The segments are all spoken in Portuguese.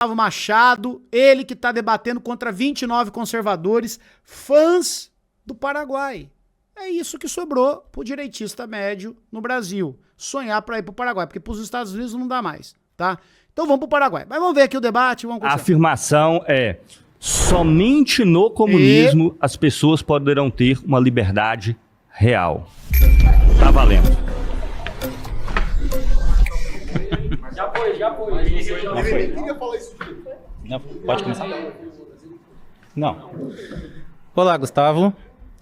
Gustavo Machado, ele que tá debatendo contra 29 conservadores, fãs do Paraguai. É isso que sobrou pro direitista médio no Brasil. Sonhar pra ir pro Paraguai, porque pros Estados Unidos não dá mais, tá? Então vamos pro Paraguai. Mas vamos ver aqui o debate, vamos A afirmação é: somente no comunismo as pessoas poderão ter uma liberdade real. Tá valendo. Já foi. Não, pode começar? Não. Olá, Gustavo.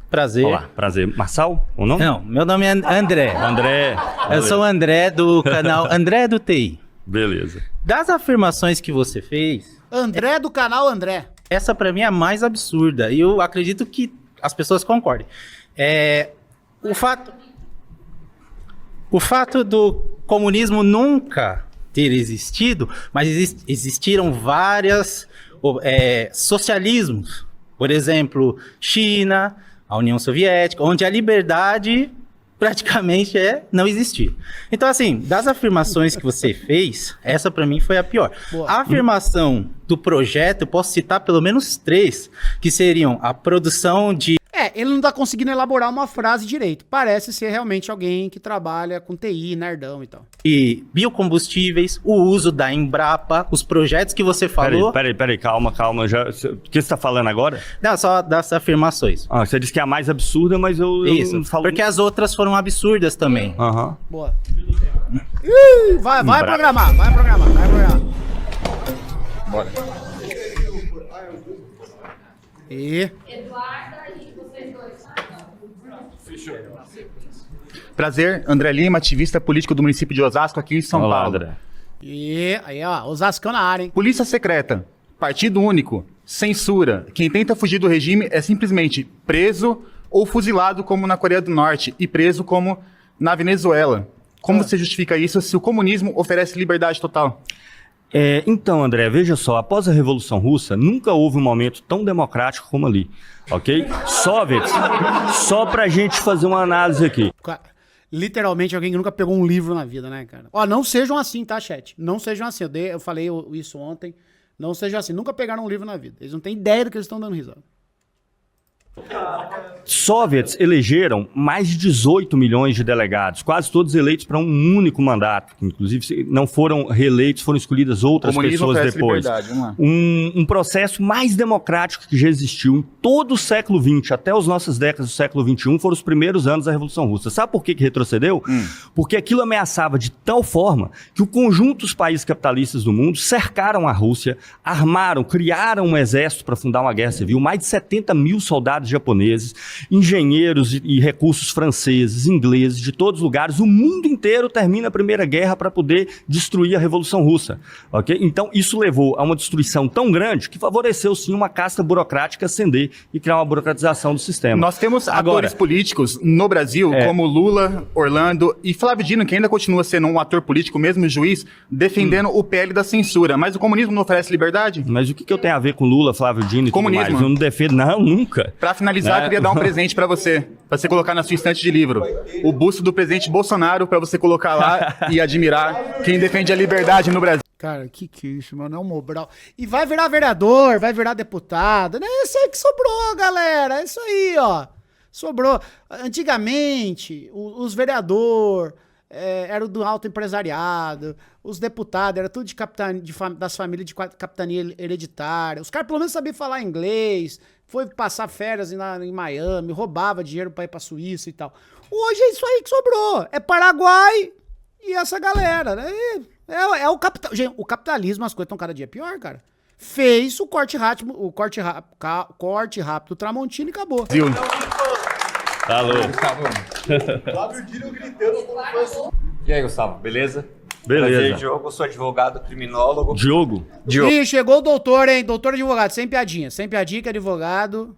Prazer. Olá, prazer. Marçal ou não? Não, meu nome é André. André. Eu sou o André do canal André do TI. Beleza. Das afirmações que você fez, André do canal André. essa pra mim é a mais absurda. E eu acredito que as pessoas concordem. O fato do comunismo nunca ter existido, mas existiram vários socialismos. Por exemplo, China, a União Soviética, onde a liberdade praticamente não existir. Então, assim, das afirmações que você fez, essa pra mim foi a pior. Boa. A afirmação do projeto, eu posso citar pelo menos 3, que seriam a produção de... Ele não tá conseguindo elaborar uma frase direito. Parece ser realmente alguém que trabalha com TI, nerdão e tal. E biocombustíveis, o uso da Embrapa, os projetos que você falou... Peraí, calma. O que você tá falando agora? Não, só das afirmações. Você disse que é a mais absurda, mas eu não falo... Porque as outras foram absurdas também. Aham. Boa. Vai programar. Bora. Eduarda e vocês dois. Prazer, André Lima, ativista político do município de Osasco, aqui em São Olá, Paulo. André. Aí, ó, Osascão na área, hein? Polícia secreta, partido único, censura. Quem tenta fugir do regime é simplesmente preso ou fuzilado, como na Coreia do Norte, e preso como na Venezuela. Como você justifica isso se o comunismo oferece liberdade total? Então, André, veja só, após a Revolução Russa, nunca houve um momento tão democrático como ali, ok? Soviets, só pra gente fazer uma análise aqui. Literalmente alguém que nunca pegou um livro na vida, né, cara? Ó, não sejam assim, tá, chat? Não sejam assim. Eu falei isso ontem. Não sejam assim. Nunca pegaram um livro na vida. Eles não têm ideia do que eles estão dando risada. Soviets elegeram mais de 18 milhões de delegados, quase todos eleitos para um único mandato. Inclusive, não foram reeleitos, foram escolhidas outras pessoas depois. Um processo mais democrático que já existiu em todo o século XX, até as nossas décadas do século XXI, foram os primeiros anos da Revolução Russa. Sabe por que retrocedeu? Porque aquilo ameaçava de tal forma que o conjunto dos países capitalistas do mundo cercaram a Rússia, armaram, criaram um exército para fundar uma guerra civil, mais de 70 mil soldados japoneses, engenheiros e recursos franceses, ingleses, de todos os lugares. O mundo inteiro termina a Primeira Guerra para poder destruir a Revolução Russa. Okay? Então, isso levou a uma destruição tão grande que favoreceu, sim, uma casta burocrática ascender e criar uma burocratização do sistema. Nós temos atores políticos no Brasil, como Lula, Orlando e Flávio Dino, que ainda continua sendo um ator político, mesmo juiz, defendendo o PL da censura. Mas o comunismo não oferece liberdade? Mas o que eu tenho a ver com Lula, Flávio Dino e comunismo. Tudo mais? Eu não defendo, não, nunca. Pra finalizar, eu queria dar um presente pra você colocar na sua estante de livro. O busto do presidente Bolsonaro, pra você colocar lá e admirar quem defende a liberdade no Brasil. Cara, que é isso, mano? É um Mobral. E vai virar vereador, vai virar deputado. É isso aí que sobrou, galera. É isso aí, ó. Sobrou. Antigamente, os vereadores eram do alto empresariado, os deputados eram tudo das famílias de capitania hereditária. Os caras pelo menos sabiam falar inglês, foi passar férias em Miami, roubava dinheiro pra ir pra Suíça e tal. Hoje é isso aí que sobrou. É Paraguai e essa galera, né? Gente, o capitalismo, as coisas estão cada dia pior, cara. Fez o corte rápido do Tramontina e acabou. Alô. Flávio Dino gritando como foi. E aí, Gustavo, beleza? Beleza. Prazer, Diogo, sou advogado, criminólogo. Diogo. Ih, chegou o doutor, hein? Doutor advogado, sem piadinha que é advogado.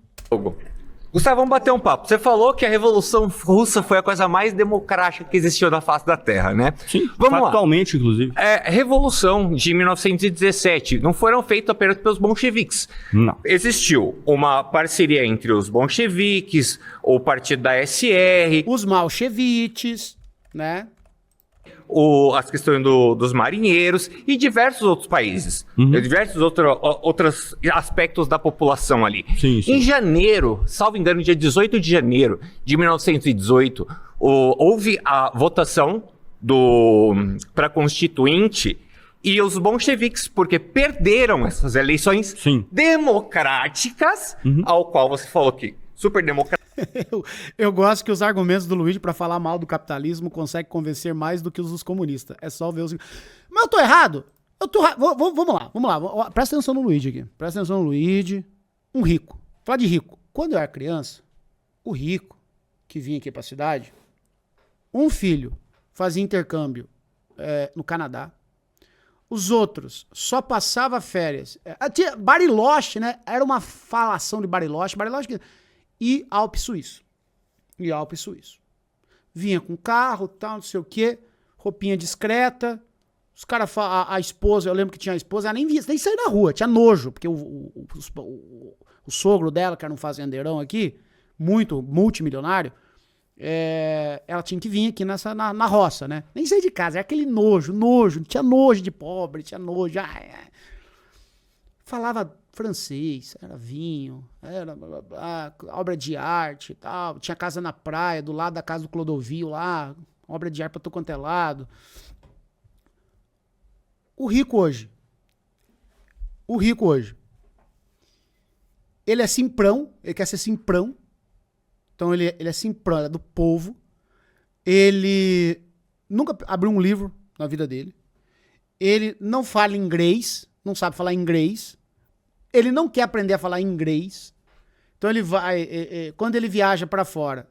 Gustavo, vamos bater um papo. Você falou que a Revolução Russa foi a coisa mais democrática que existiu na face da Terra, né? Sim, vamos factualmente, inclusive. Revolução de 1917 não foram feitas apenas pelos bolcheviques. Não. Existiu uma parceria entre os bolcheviques, o partido da SR, os malchevites, né? as questões dos marinheiros e diversos outros países. Diversos outros aspectos da população ali. Sim, sim. Em janeiro, salvo engano, dia 18 de janeiro de 1918, houve a votação para Constituinte e os bolcheviques, porque perderam essas eleições democráticas, ao qual você falou que super democrático. Eu gosto que os argumentos do Luigi pra falar mal do capitalismo conseguem convencer mais do que os dos comunistas. É só ver os... Mas eu tô errado? Vamos lá. Presta atenção no Luigi aqui. Presta atenção no Luigi. Um rico. Falar de rico. Quando eu era criança, o rico que vinha aqui pra cidade, um filho fazia intercâmbio no Canadá. Os outros só passava férias. Bariloche, né? Era uma falação de Bariloche. E Alpe Suíço. Vinha com carro, tal, não sei o quê, roupinha discreta. Os caras, a esposa, eu lembro que tinha a esposa, ela nem saía na rua, tinha nojo, porque o sogro dela, que era um fazendeirão aqui, muito multimilionário, ela tinha que vir aqui na roça, né? Nem saía de casa, era aquele nojo, tinha nojo de pobre, tinha nojo. Falava francês, era vinho, era obra de arte e tal. Tinha casa na praia, do lado da casa do Clodovil lá, obra de arte pra todo quanto é lado. O rico hoje, ele é simprão, ele quer ser simprão. Então ele é simprão, ele é do povo. Ele nunca abriu um livro na vida dele. Ele não fala inglês, não sabe falar inglês. Ele não quer aprender a falar inglês. Então ele vai... quando ele viaja pra fora,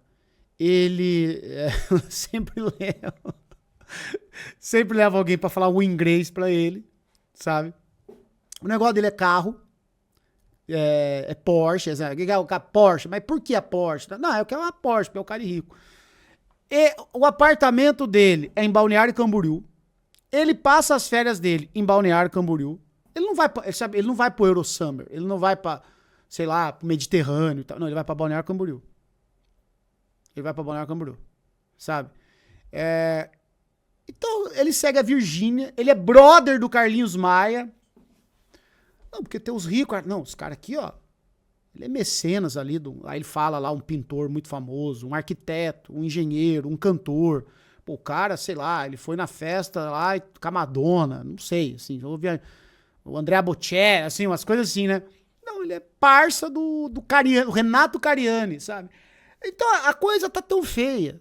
ele sempre leva alguém pra falar o inglês pra ele, sabe? O negócio dele é carro. É Porsche. Porsche. Mas por que a Porsche? Não, eu quero uma Porsche, porque é o cara rico. E o apartamento dele é em Balneário Camboriú. Ele passa as férias dele em Balneário Camboriú. Ele não vai pro Eurosummer, ele não vai pra, sei lá, pro Mediterrâneo e tal. Não, ele vai pra Balneário Camboriú. Sabe? Então, ele segue a Virgínia, ele é brother do Carlinhos Maia. Não, porque tem os ricos. Não, os caras aqui, ó. Ele é mecenas ali. Aí ele fala lá, um pintor muito famoso, um arquiteto, um engenheiro, um cantor. Pô, o cara, sei lá, ele foi na festa lá com a Madonna, não sei, assim, o Andrea Bocelli, assim, umas coisas assim, né? Não, ele é parça do Cariani, o Renato Cariani, sabe? Então a coisa tá tão feia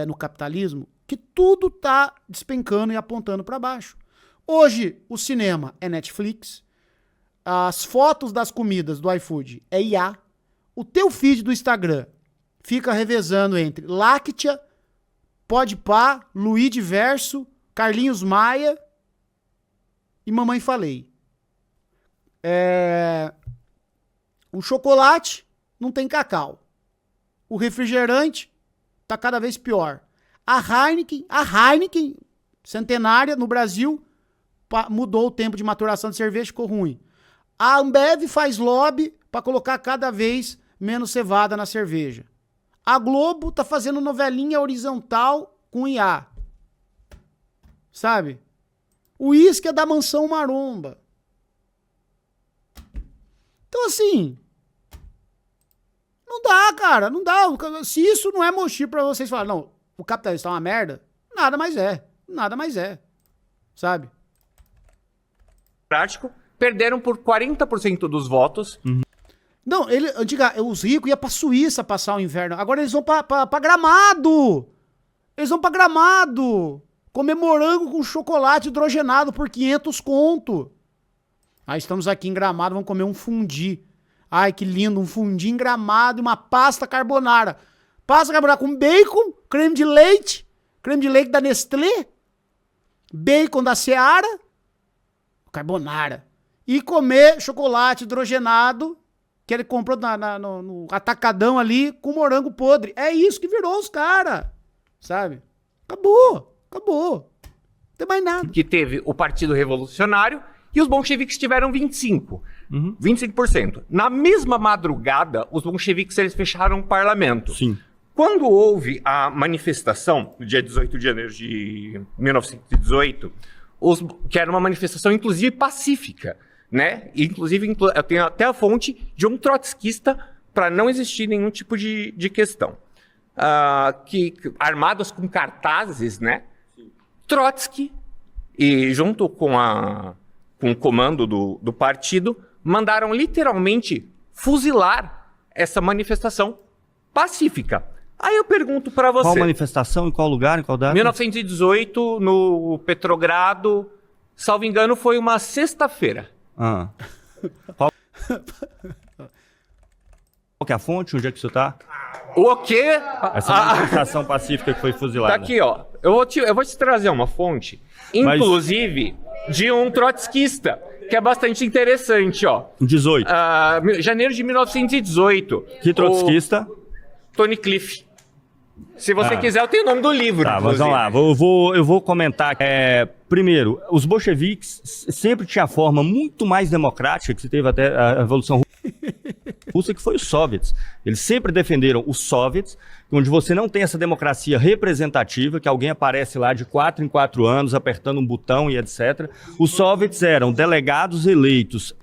no capitalismo, que tudo tá despencando e apontando pra baixo. Hoje, o cinema é Netflix, as fotos das comidas do iFood é IA, o teu feed do Instagram fica revezando entre Láctea, Podpah, Luigi Verso, Carlinhos Maia e Mamãe Falei. O chocolate não tem cacau. O refrigerante tá cada vez pior. A Heineken, centenária no Brasil, mudou o tempo de maturação de cerveja, ficou ruim. A Ambev faz lobby para colocar cada vez menos cevada na cerveja. A Globo tá fazendo novelinha horizontal com IA. Sabe? O uísque é da Mansão Maromba. Então, assim... Não dá, cara. Não dá. Se isso não é motivo pra vocês falarem, não, o capitalismo é uma merda, nada mais é. Sabe? Prático, perderam por 40% dos votos. Não, os ricos iam pra Suíça passar o inverno. Agora eles vão pra Gramado. Comer morango com chocolate hidrogenado por 500 conto. Aí estamos aqui em Gramado, vamos comer um fundi. Ai, que lindo, um fundi em Gramado e uma pasta carbonara. Pasta carbonara com bacon, creme de leite da Nestlé, bacon da Seara, carbonara. E comer chocolate hidrogenado, que ele comprou no atacadão ali, com morango podre. É isso que virou os caras, sabe? Acabou. Não tem mais nada. Que teve o Partido Revolucionário e os bolcheviques tiveram 25%. 25%. Na mesma madrugada, os bolcheviques eles fecharam o parlamento. Sim. Quando houve a manifestação, no dia 18 de janeiro de 1918, que era uma manifestação, inclusive, pacífica, né? Inclusive, eu tenho até a fonte de um trotskista para não existir nenhum tipo de questão. Armados com cartazes, né? Trotsky, e junto com o comando do partido, mandaram literalmente fuzilar essa manifestação pacífica. Aí eu pergunto para você... Qual manifestação, em qual lugar, em qual data? 1918, no Petrogrado, salvo engano, foi uma sexta-feira. Qual que é a fonte? Onde é que isso tá? O quê? Essa manifestação pacífica que foi fuzilada. Tá aqui, ó. Eu vou te trazer uma fonte, inclusive, de um trotskista, que é bastante interessante, ó. 18. Janeiro de 1918. Que trotskista? Tony Cliff. Se você quiser, eu tenho o nome do livro. Tá, mas vamos lá. Eu vou comentar. Primeiro, os bolcheviques sempre tinham a forma muito mais democrática, que se teve até a Revolução Russa, que foi os soviets. Eles sempre defenderam os soviets, onde você não tem essa democracia representativa, que alguém aparece lá de 4 em 4 anos, apertando um botão e etc. Os soviets eram delegados eleitos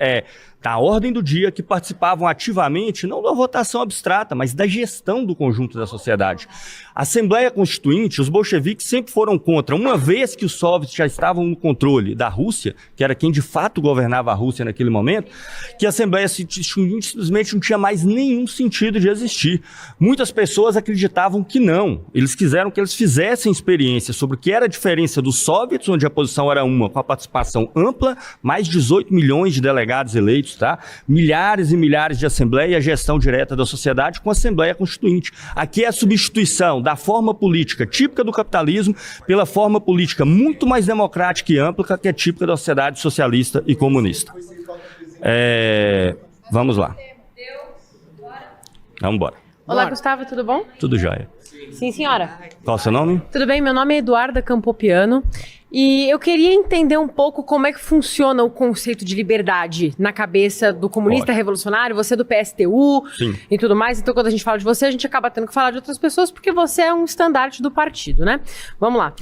da ordem do dia, que participavam ativamente, não da votação abstrata, mas da gestão do conjunto da sociedade. A Assembleia Constituinte, os bolcheviques sempre foram contra, uma vez que os soviets já estavam no controle da Rússia, que era quem de fato governava a Rússia naquele momento, que a Assembleia simplesmente não tinha mais nenhum sentido de existir. Muitas pessoas acreditavam que não. Eles quiseram que eles fizessem experiência sobre o que era a diferença dos soviets, onde a posição era uma, com a participação ampla, mais 18 milhões de delegados eleitos, tá? Milhares e milhares de assembleia e a gestão direta da sociedade com a Assembleia Constituinte. Aqui é a substituição da forma política típica do capitalismo pela forma política muito mais democrática e ampla que é típica da sociedade socialista e comunista. Vamos lá. Vamos embora. Olá, Gustavo, tudo bom? Tudo jóia. Sim, senhora. Qual é o seu nome? Tudo bem, meu nome é Eduarda Campopiano e eu queria entender um pouco como é que funciona o conceito de liberdade na cabeça do comunista revolucionário, você é do PSTU e tudo mais, então quando a gente fala de você, a gente acaba tendo que falar de outras pessoas porque você é um estandarte do partido, né? Vamos lá.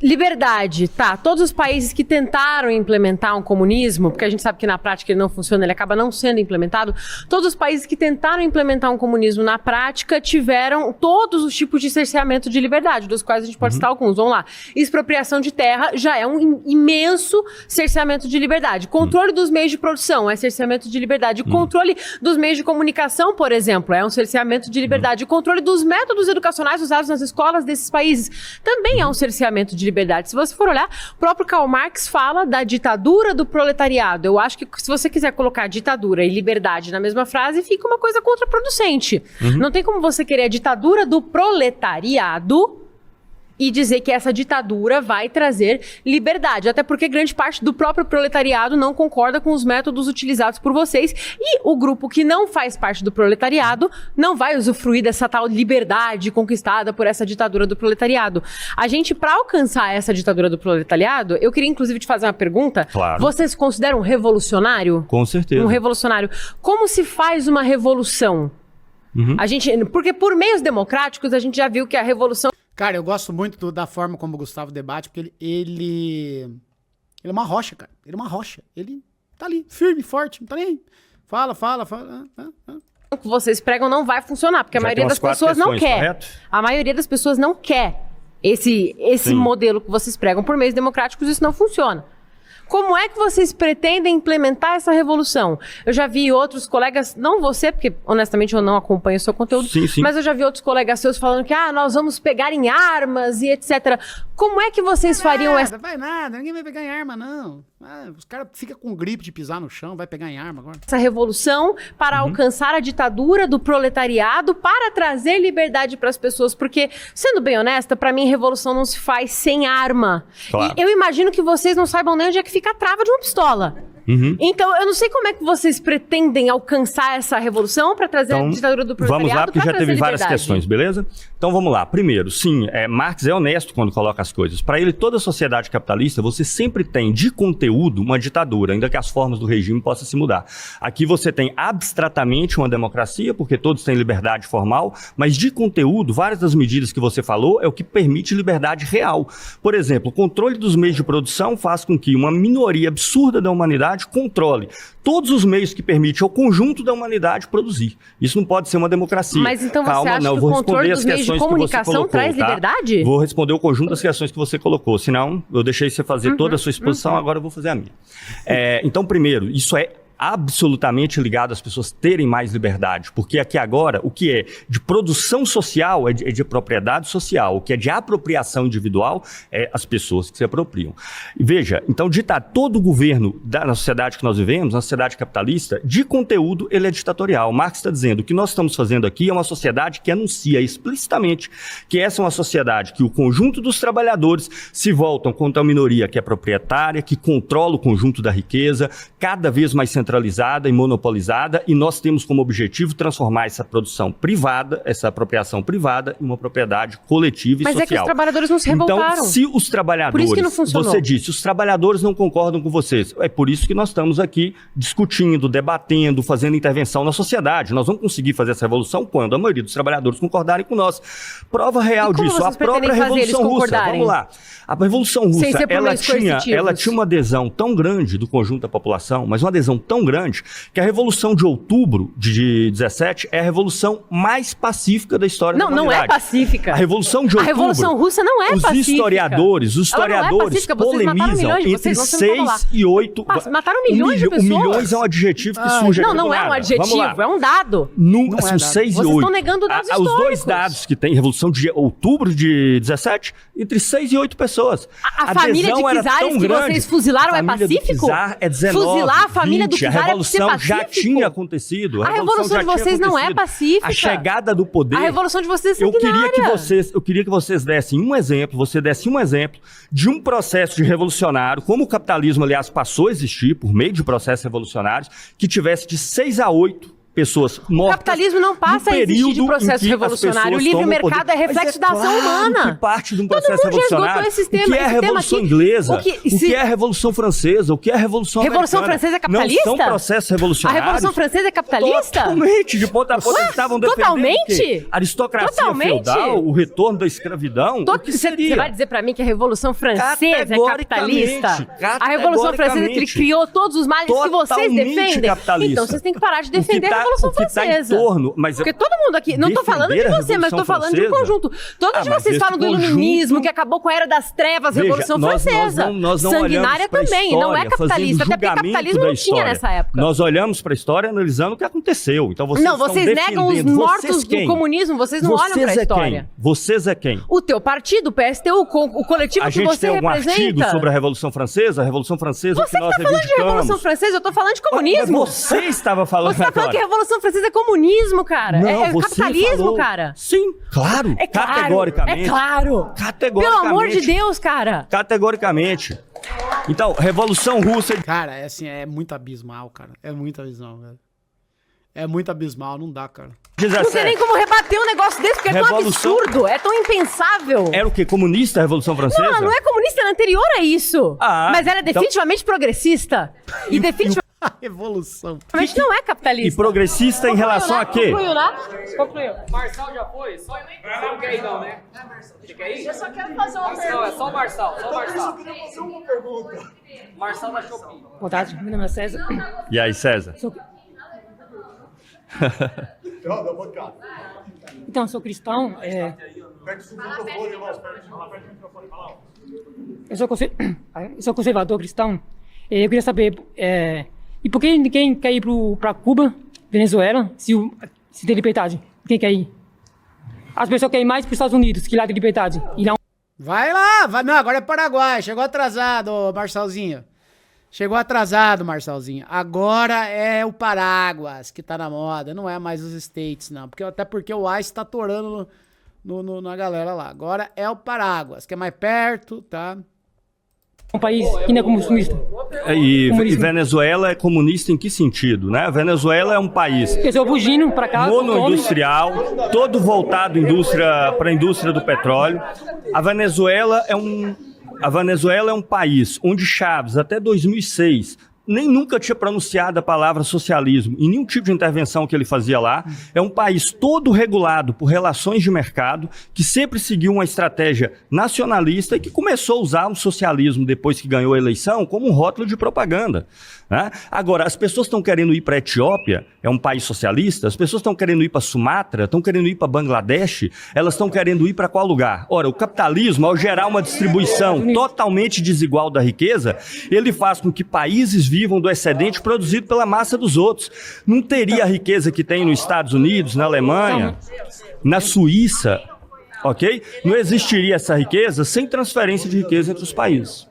Liberdade, tá, todos os países que tentaram implementar um comunismo, porque a gente sabe que na prática ele não funciona, ele acaba não sendo implementado, todos os países que tentaram implementar um comunismo na prática tiveram todos os tipos de cerceamento de liberdade, dos quais a gente pode citar alguns, vamos lá. Expropriação de terra já é um imenso cerceamento de liberdade. Controle dos meios de produção é cerceamento de liberdade. Controle dos meios de comunicação, por exemplo, é um cerceamento de liberdade. Controle dos métodos educacionais usados nas escolas desses países também é um cerceamento de liberdade. Se você for olhar, o próprio Karl Marx fala da ditadura do proletariado. Eu acho que se você quiser colocar ditadura e liberdade na mesma frase, fica uma coisa contraproducente. Não tem como você querer a ditadura do proletariado e dizer que essa ditadura vai trazer liberdade. Até porque grande parte do próprio proletariado não concorda com os métodos utilizados por vocês. E o grupo que não faz parte do proletariado não vai usufruir dessa tal liberdade conquistada por essa ditadura do proletariado. A gente, para alcançar essa ditadura do proletariado, eu queria inclusive te fazer uma pergunta. Claro. Você se considera um revolucionário? Com certeza. Um revolucionário. Como se faz uma revolução? Porque por meios democráticos a gente já viu que a revolução... Cara, eu gosto muito da forma como o Gustavo debate, porque ele é uma rocha, cara. Ele é uma rocha. Ele tá ali, firme, forte, não tá nem aí. Fala. O que vocês pregam não vai funcionar, porque a maioria das pessoas não quer. Correto? A maioria das pessoas não quer esse modelo que vocês pregam. Por meios democráticos isso não funciona. Como é que vocês pretendem implementar essa revolução? Eu já vi outros colegas, não você, porque honestamente eu não acompanho o seu conteúdo, mas eu já vi outros colegas seus falando que nós vamos pegar em armas e etc. Como é que vocês fariam essa... Vai nada, ninguém vai pegar em arma, não. Os caras ficam com gripe de pisar no chão, vai pegar em arma agora. Essa revolução para alcançar a ditadura do proletariado, para trazer liberdade para as pessoas, porque, sendo bem honesta, para mim revolução não se faz sem arma. Claro. E eu imagino que vocês não saibam nem onde é que fica a trava de uma pistola. Então, eu não sei como é que vocês pretendem alcançar essa revolução para trazer a ditadura do proletariado. Vamos lá, porque já teve várias questões, beleza? Então vamos lá. Primeiro, sim, Marx é honesto quando coloca as coisas. Para ele, toda sociedade capitalista, você sempre tem de conteúdo uma ditadura, ainda que as formas do regime possam se mudar. Aqui você tem abstratamente uma democracia, porque todos têm liberdade formal, mas de conteúdo, várias das medidas que você falou é o que permite liberdade real. Por exemplo, o controle dos meios de produção faz com que uma minoria absurda da humanidade controle todos os meios que permitem ao conjunto da humanidade produzir. Isso não pode ser uma democracia. Mas então você acha que o controle dos meios de comunicação traz liberdade? Vou responder o conjunto das questões que você colocou. Senão, eu deixei você fazer toda a sua exposição, agora eu vou fazer a minha. Então, primeiro, isso é absolutamente ligado às pessoas terem mais liberdade, porque aqui agora o que é de produção social é de propriedade social, o que é de apropriação individual é as pessoas que se apropriam. E veja, então todo o governo na sociedade que nós vivemos, na sociedade capitalista, de conteúdo ele é ditatorial. Marx está dizendo, o que nós estamos fazendo aqui é uma sociedade que anuncia explicitamente que essa é uma sociedade que o conjunto dos trabalhadores se voltam contra a minoria que é proprietária, que controla o conjunto da riqueza, cada vez mais centralizada e monopolizada, e nós temos como objetivo transformar essa produção privada, essa apropriação privada, em uma propriedade coletiva e social. Mas é que os trabalhadores não se revoltaram. Então, se os trabalhadores... Por isso que não funcionou. Você disse, os trabalhadores não concordam com vocês. É por isso que nós estamos aqui discutindo, debatendo, fazendo intervenção na sociedade. Nós vamos conseguir fazer essa revolução quando a maioria dos trabalhadores concordarem com nós. Prova real disso, a própria Revolução Russa. Vamos lá. A Revolução Russa, ela tinha uma adesão tão grande do conjunto da população, mas uma adesão tão grande, que a Revolução de Outubro de 17 é a revolução mais pacífica da história da humanidade. Não é pacífica. A Revolução de Outubro... A Revolução Russa não é pacífica. Os historiadores polemizam entre 6 e 8... Mataram milhões de pessoas. Milhões é um adjetivo que surge aqui do Não é um adjetivo, é um dado. São 6 e 8. Vocês estão negando dados históricos. Os dois dados que tem, Revolução de Outubro de 17, entre 6 e 8 pessoas. A família de Czares que vocês fuzilaram é pacífico? É 19, fuzilar a família do Czar a revolução já tinha acontecido. A revolução de vocês não é pacífica. A chegada do poder... A revolução de vocês é sanguinária. Eu queria que vocês dessem um exemplo, de um processo de revolucionário, como o capitalismo, aliás, passou a existir por meio de processos revolucionários, que tivesse de 6 a 8 pessoas mortas. O capitalismo não passa a existir de processo revolucionário. O livre mercado é reflexo da ação humana. Que parte de um processo revolucionário. O que é a Revolução Inglesa? O que é a Revolução Francesa? O que é a Revolução Americana? Revolução Francesa é capitalista? Não são processos revolucionários. A Revolução Francesa é capitalista? Totalmente. De ponta a ponta eles estavam defendendo totalmente? A aristocracia feudal, o retorno da escravidão. Você vai dizer pra mim que a Revolução Francesa é capitalista? A Revolução Francesa criou todos os males que vocês defendem? Então vocês têm que parar de defender a Revolução Francesa. Tá em torno, mas porque todo mundo aqui, não tô falando de você, mas tô falando de um conjunto. Todos vocês falam do iluminismo, que acabou com a Era das Trevas, Revolução Francesa. Nós não sanguinária também, não é capitalista, até porque capitalismo não tinha nessa época. Nós olhamos para a história analisando o que aconteceu. Então vocês negam os mortos do comunismo, vocês não olham para a história. Vocês é quem? O teu partido, o PSTU, o coletivo que você representa. A gente tem algum artigo sobre a Revolução Francesa? A Revolução Francesa que nós reivindicamos. Você tá falando de Revolução Francesa, eu tô falando de comunismo. Você estava falando agora. Você tá falando que a Revolução Francesa é comunismo, cara. Não, é capitalismo, falou. cara. Sim, claro. É claro. Categoricamente. É claro. Categoricamente. Pelo amor de Deus, cara. Categoricamente. Então, Revolução Russa... Cara, é muito abismal, cara. É muito abismal, velho. É muito abismal, não dá, cara. Não tem nem como rebater um negócio desse, porque é tão absurdo, é tão impensável. Era o quê? Comunista a Revolução Francesa? Não, ela não é comunista, ela é anterior a isso. Mas ela é definitivamente progressista. E definitivamente... A revolução. Mas não é capitalista. E progressista em relação a quê? Concluiu, né? Concluiu. Marçal já foi? Só você não quer ir não, né? Você quer ir? Eu só quero fazer uma pergunta. Não, é só o Marçal, só o Marçal. Eu queria fazer uma pergunta. Marçal da Shopee. Boa tarde, meu nome é César. E aí, César? Então, sou cristão. Eu sou conservador cristão. Eu queria saber, e por que ninguém quer ir para Cuba, Venezuela, se tem liberdade? Quem quer ir? As pessoas querem mais para os Estados Unidos, que lá tem liberdade. E lá... Vai lá, vai. Não, agora é Paraguai. Chegou atrasado, Marçalzinho. Chegou atrasado, Marçalzinho. Agora é o Paraguas que tá na moda. Não é mais os States, não. Até porque o ICE tá atorando na galera lá. Agora é o Paraguas, que é mais perto, tá? um país que não é comunista. E Venezuela é comunista em que sentido, né? A Venezuela é um país Eu sou fugindo pra cá. monoindustrial, todo voltado para a indústria do petróleo. A Venezuela é um país onde Chávez, até 2006, nem nunca tinha pronunciado a palavra socialismo em nenhum tipo de intervenção que ele fazia lá. É um país todo regulado por relações de mercado, que sempre seguiu uma estratégia nacionalista e que começou a usar o socialismo depois que ganhou a eleição como um rótulo de propaganda, né? Agora, as pessoas estão querendo ir para a Etiópia, é um país socialista, as pessoas estão querendo ir para Sumatra, estão querendo ir para Bangladesh, elas estão querendo ir para qual lugar? Ora, o capitalismo, ao gerar uma distribuição totalmente desigual da riqueza, ele faz com que países vivam do excedente produzido pela massa dos outros. Não teria a riqueza que tem nos Estados Unidos, na Alemanha, na Suíça, ok? Não existiria essa riqueza sem transferência de riqueza entre os países.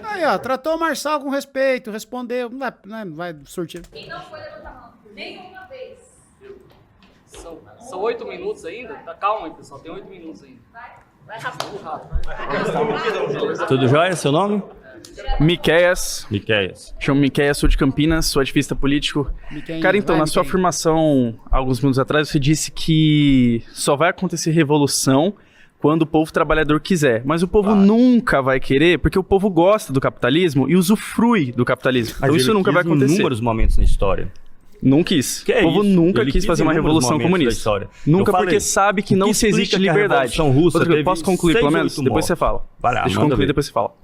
Aí, ó, tratou o Marçal com respeito, respondeu, não vai surtir. Quem não foi levantar a mão? Nenhuma vez. São 8 minutos ainda? Tá, calma aí, pessoal, tem 8 minutos ainda. Vai rápido. Tudo jóia? Seu nome? Miqueias. Chamo Miqueias, sou de Campinas, sou ativista político. Cara, então, na sua afirmação, alguns minutos atrás, você disse que só vai acontecer revolução quando o povo trabalhador quiser. Mas o povo nunca vai querer, porque o povo gosta do capitalismo e usufrui do capitalismo. Então isso nunca vai acontecer. Em inúmeros momentos na história. Não quis. Que é o povo isso? nunca Ele quis fazer uma revolução comunista. Nunca, porque sabe que não se existe liberdade. Posso concluir, pelo menos? Depois você fala. Deixa eu concluir, depois você fala.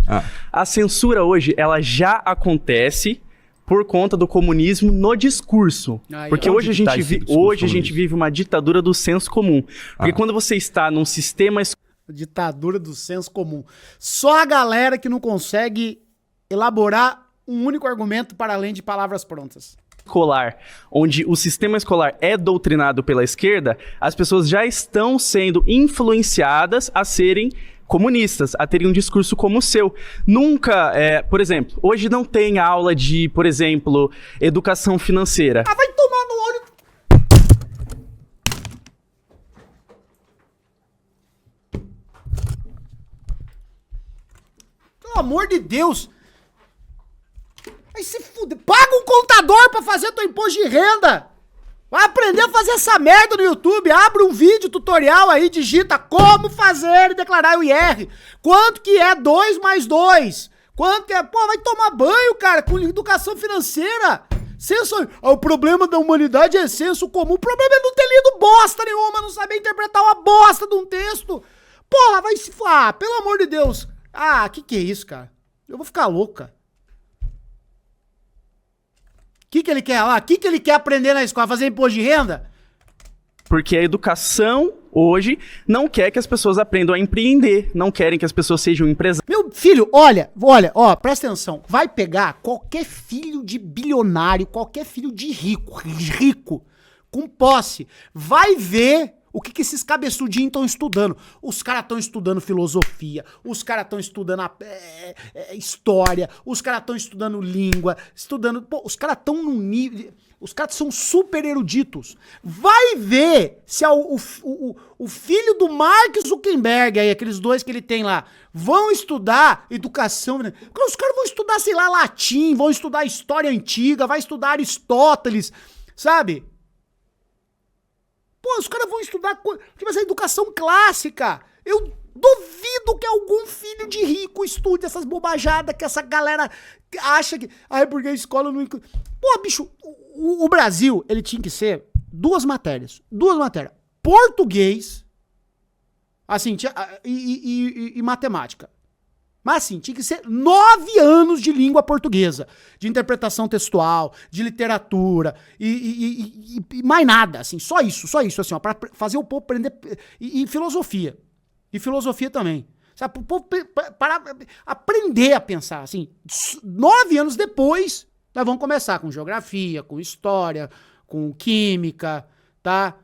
A censura hoje, ela já acontece por conta do comunismo no discurso. Porque hoje a gente vive uma ditadura do senso comum. Porque quando você está num sistema... Ditadura do senso comum. Só a galera que não consegue elaborar um único argumento para além de palavras prontas. Escolar, onde o sistema escolar é doutrinado pela esquerda, as pessoas já estão sendo influenciadas a serem comunistas, a terem um discurso como o seu. Nunca, por exemplo, hoje não tem aula de, por exemplo, educação financeira. Vai tomar no olho. Pelo amor de Deus. Aí se fuder. Paga um contador pra fazer teu imposto de renda. Vai aprender a fazer essa merda no YouTube. Abre um vídeo tutorial aí, digita como fazer e declarar o IR. Quanto que é 2 mais 2? Quanto que é... Pô, vai tomar banho, cara, com educação financeira. O problema da humanidade é senso comum. O problema é não ter lido bosta nenhuma, não saber interpretar uma bosta de um texto. Porra, vai se... pelo amor de Deus. Que é isso, cara? Eu vou ficar louco, cara. O que ele quer lá? O que ele quer aprender na escola? Fazer imposto de renda? Porque a educação, hoje, não quer que as pessoas aprendam a empreender. Não querem que as pessoas sejam empresários. Meu filho, olha, presta atenção. Vai pegar qualquer filho de bilionário, qualquer filho de rico, com posse. Vai ver o que esses cabeçudinhos estão estudando. Os caras estão estudando filosofia, os caras estão estudando história, os caras estão estudando língua, os caras estão num nível... Os caras são super eruditos. Vai ver se o filho do Mark Zuckerberg, aí, aqueles dois que ele tem lá, vão estudar educação. Os caras vão estudar, sei lá, latim, vão estudar história antiga, vai estudar Aristóteles, sabe? Pô, os caras vão estudar tipo essa educação clássica. Eu duvido que algum filho de rico estude essas bobajadas que essa galera acha que... porque a escola não... Pô, bicho, o Brasil, ele tinha que ser duas matérias. Português, assim, e matemática. Mas assim, tinha que ser 9 anos de língua portuguesa, de interpretação textual, de literatura, e mais nada, assim, só isso, assim, ó, pra fazer o povo aprender, e filosofia. E filosofia também. Sabe, o povo para aprender a pensar, assim, 9 anos depois, nós vamos começar com geografia, com história, com química, tá?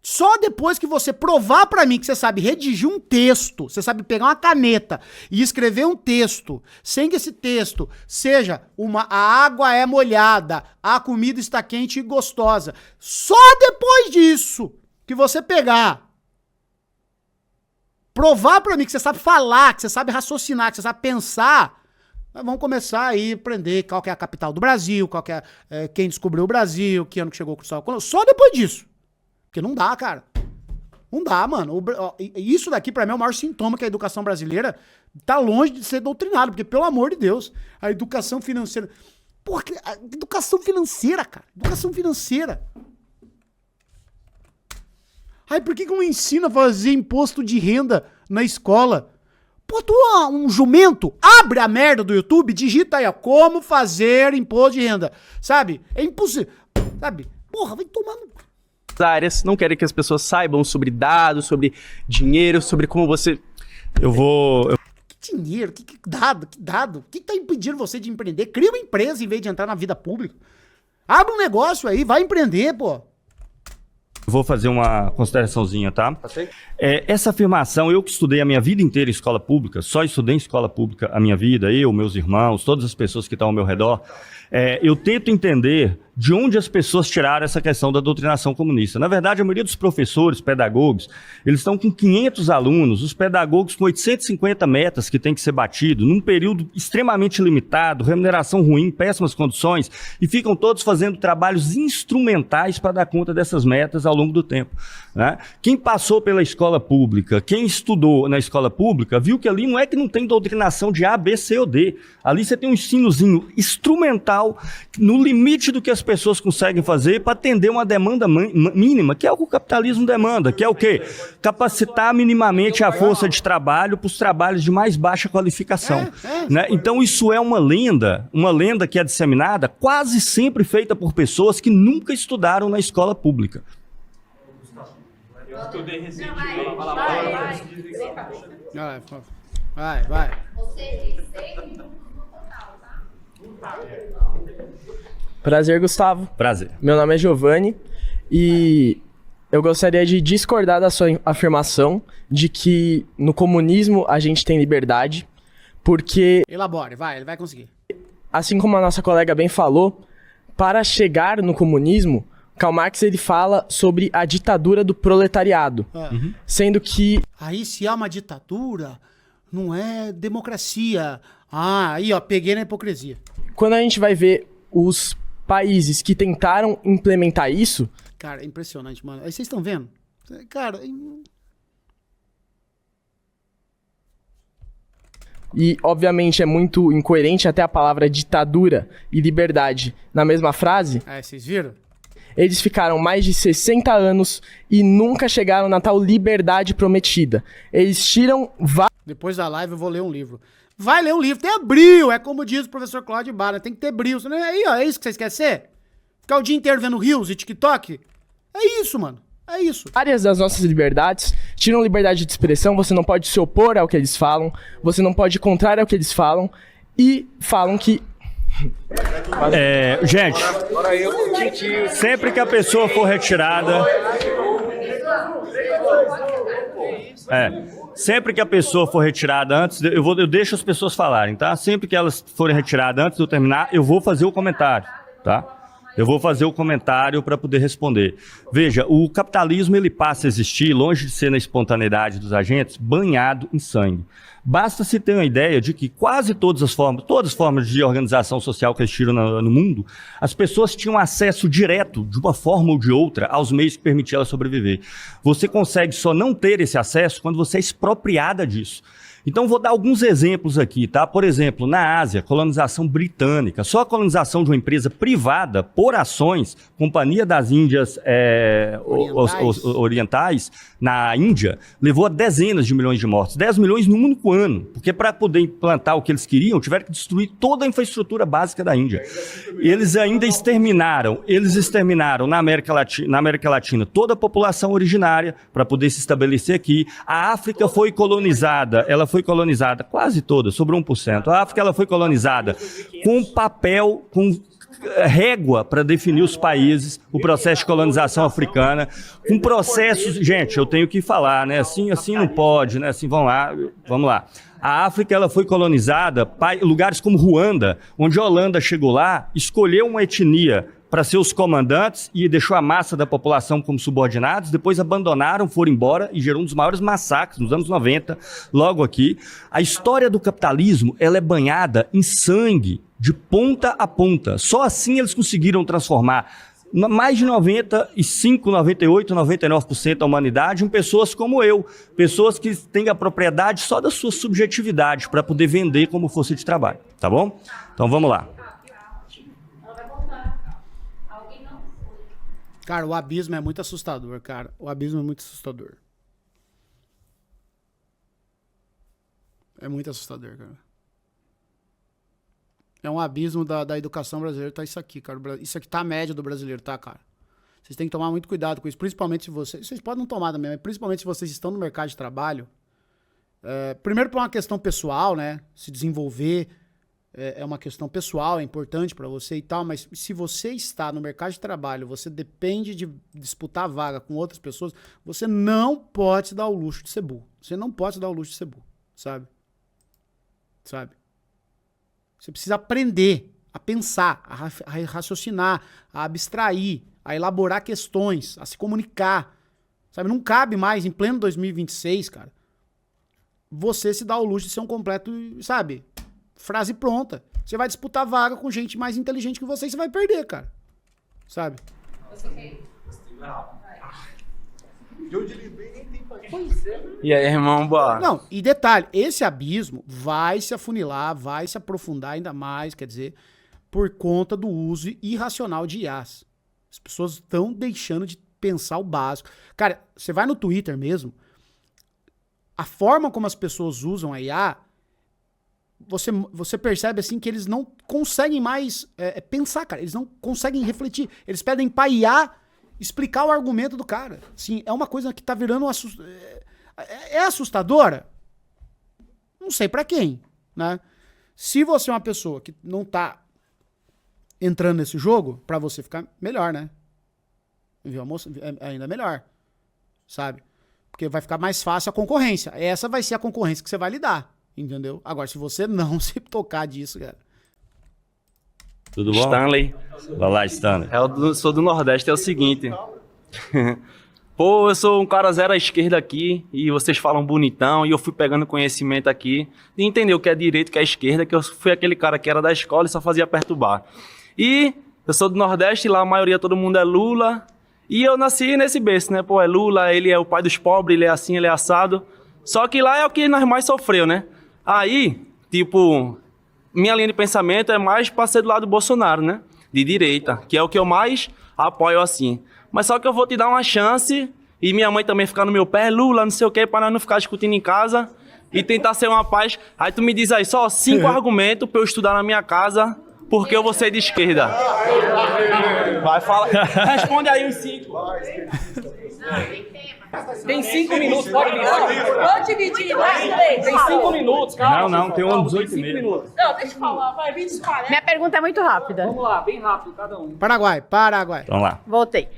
Só depois que você provar pra mim que você sabe redigir um texto, você sabe pegar uma caneta e escrever um texto, sem que esse texto seja a água é molhada, a comida está quente e gostosa. Só depois disso que você pegar provar pra mim que você sabe falar, que você sabe raciocinar, que você sabe pensar, nós vamos começar aí a aprender qual que é a capital do Brasil, qual que é, quem descobriu o Brasil, que ano que chegou o Cristóvão Colombo. Só depois disso. Porque não dá, cara. Não dá, mano. Isso daqui pra mim é o maior sintoma que a educação brasileira tá longe de ser doutrinada, porque, pelo amor de Deus, a educação financeira... Porra, a educação financeira, cara. Educação financeira. Aí por que não ensina a fazer imposto de renda na escola? Pô, tu é um jumento, abre a merda do YouTube, digita aí, ó, como fazer imposto de renda. Sabe? É impossível. Sabe? Porra, vai tomar no... áreas, não querem que as pessoas saibam sobre dados, sobre dinheiro, sobre como você... Que dinheiro? Que dado? Que dado? O que tá impedindo você de empreender? Cria uma empresa em vez de entrar na vida pública. Abre um negócio aí, vai empreender, pô. Vou fazer uma consideraçãozinha, tá? Essa afirmação, eu que estudei a minha vida inteira em escola pública, só estudei em escola pública a minha vida, eu, meus irmãos, todas as pessoas que estão ao meu redor, eu tento entender de onde as pessoas tiraram essa questão da doutrinação comunista. Na verdade, a maioria dos professores, pedagogos, eles estão com 500 alunos, os pedagogos com 850 metas que tem que ser batido, num período extremamente limitado, remuneração ruim, péssimas condições, e ficam todos fazendo trabalhos instrumentais para dar conta dessas metas ao longo do tempo, né? Quem passou pela escola pública, quem estudou na escola pública, viu que ali não é que não tem doutrinação de A, B, C ou D. Ali você tem um ensinozinho instrumental no limite do que as pessoas conseguem fazer para atender uma demanda mínima, que é o que o capitalismo demanda, que é o quê? Capacitar minimamente a força de trabalho para os trabalhos de mais baixa qualificação. Né? Então isso é uma lenda que é disseminada, quase sempre feita por pessoas que nunca estudaram na escola pública. Eu estudei recentemente. Vai. Prazer, Gustavo. Prazer. Meu nome é Giovanni e eu gostaria de discordar da sua afirmação de que no comunismo a gente tem liberdade, porque... Elabore, ele vai conseguir. Assim como a nossa colega bem falou, para chegar no comunismo, Karl Marx ele fala sobre a ditadura do proletariado, sendo que... Aí se há uma ditadura, não é democracia. Ah, aí ó, peguei na hipocrisia. Quando a gente vai ver os países que tentaram implementar isso... Cara, é impressionante, mano. Aí vocês estão vendo? Cara... E, obviamente, é muito incoerente até a palavra ditadura e liberdade na mesma frase. Vocês viram? Eles ficaram mais de 60 anos e nunca chegaram na tal liberdade prometida. Eles tiram... Depois da live eu vou ler um livro. Vai ler um livro, tem brilho, é como diz o professor Cláudio Barra, tem que ter brilho. Aí, ó, é isso que vocês querem ser? Ficar o dia inteiro vendo Reels e TikTok? É isso, mano. É isso. Várias das nossas liberdades tiram liberdade de expressão, você não pode se opor ao que eles falam, você não pode ir contrário ao que eles falam, e falam que... Gente, sempre que a pessoa for retirada... Sempre que a pessoa for retirada antes, eu deixo as pessoas falarem, tá? Sempre que elas forem retiradas antes de eu terminar, eu vou fazer o comentário, tá? Eu vou fazer o comentário para poder responder. Veja, o capitalismo ele passa a existir, longe de ser na espontaneidade dos agentes, banhado em sangue. Basta se ter uma ideia de que quase todas as formas de organização social que existiram no mundo, as pessoas tinham acesso direto, de uma forma ou de outra, aos meios que permitiam elas sobreviver. Você consegue só não ter esse acesso quando você é expropriada disso. Então vou dar alguns exemplos aqui, tá? Por exemplo, na Ásia, colonização britânica. Só a colonização de uma empresa privada por ações, Companhia das Índias Orientais, na Índia, levou a dezenas de milhões de mortos. 10 milhões num único ano. Porque para poder implantar o que eles queriam, tiveram que destruir toda a infraestrutura básica da Índia. Eles ainda exterminaram na América Latina toda a população originária para poder se estabelecer aqui. A África foi colonizada, quase toda, sobrou 1%. A África ela foi colonizada com papel, com régua para definir os países, o processo de colonização africana, com processos... Gente, eu tenho que falar, né? Assim não pode, né? Assim, vamos lá. A África ela foi colonizada, lugares como Ruanda, onde a Holanda chegou lá, escolheu uma etnia para ser os comandantes e deixou a massa da população como subordinados, depois abandonaram, foram embora e gerou um dos maiores massacres nos anos 90, logo aqui. A história do capitalismo, ela é banhada em sangue, de ponta a ponta. Só assim eles conseguiram transformar mais de 95, 98, 99% da humanidade em pessoas como eu, pessoas que têm a propriedade só da sua subjetividade para poder vender como força de trabalho, tá bom? Então vamos lá. Cara, o abismo é muito assustador, cara. O abismo é muito assustador. É muito assustador, cara. É um abismo da educação brasileira, tá isso aqui, cara. Isso aqui tá a média do brasileiro, tá, cara? Vocês têm que tomar muito cuidado com isso, principalmente se vocês... Vocês podem não tomar também, mas principalmente se vocês estão no mercado de trabalho. Primeiro por uma questão pessoal, né? Se desenvolver é uma questão pessoal, é importante pra você e tal, mas se você está no mercado de trabalho, você depende de disputar vaga com outras pessoas, você não pode se dar o luxo de ser burro. Você não pode se dar o luxo de ser burro, sabe? Sabe? Você precisa aprender a pensar, a raciocinar, a abstrair, a elaborar questões, a se comunicar. Sabe? Não cabe mais, em pleno 2026, cara, você se dar o luxo de ser um completo, sabe? Frase pronta. Você vai disputar vaga com gente mais inteligente que você e você vai perder, cara. Sabe? E aí, irmão, boa. Não, e detalhe, esse abismo vai se afunilar, vai se aprofundar ainda mais, quer dizer, por conta do uso irracional de IAs. As pessoas estão deixando de pensar o básico. Cara, você vai no Twitter mesmo, a forma como as pessoas usam a IA, você percebe assim que eles não conseguem mais pensar, cara. Eles não conseguem refletir. Eles pedem pra IA explicar o argumento do cara. Assim, é uma coisa que tá virando assustadora? Não sei pra quem, né? Se você é uma pessoa que não tá entrando nesse jogo, pra você ficar melhor, né? Viu, moça? É ainda melhor, sabe? Porque vai ficar mais fácil a concorrência. Essa vai ser a concorrência que você vai lidar. Entendeu? Agora, se você não se tocar disso, cara. Tudo bom? Stanley. Vai lá, Stanley. Eu sou do Nordeste, é o seguinte. Pô, eu sou um cara zero à esquerda aqui, e vocês falam bonitão, e eu fui pegando conhecimento aqui, e entender o que é direito, o que é esquerda, que eu fui aquele cara que era da escola e só fazia perturbar. E eu sou do Nordeste, lá a maioria, todo mundo é Lula, e eu nasci nesse berço, né? Pô, é Lula, ele é o pai dos pobres, ele é assim, ele é assado. Só que lá é o que nós mais sofreu, né? Aí, tipo, minha linha de pensamento é mais pra ser do lado do Bolsonaro, né? De direita, que é o que eu mais apoio assim. Mas só que eu vou te dar uma chance, e minha mãe também ficar no meu pé, Lula, não sei o que, para nós não ficar discutindo em casa e tentar ser uma paz. Aí tu me diz aí, só 5 argumentos pra eu estudar na minha casa, porque eu vou ser de esquerda. Vai, fala. Responde aí os 5. Tem 5 minutos, pode virar. Pode dividir, vai. Tem 5 minutos, calma. Não, tem 18 minutos. Não, deixa eu falar, vai, 20 40. Minha pergunta é muito rápida. Vamos lá, bem rápido, cada um. Paraguai. Vamos lá. Voltei.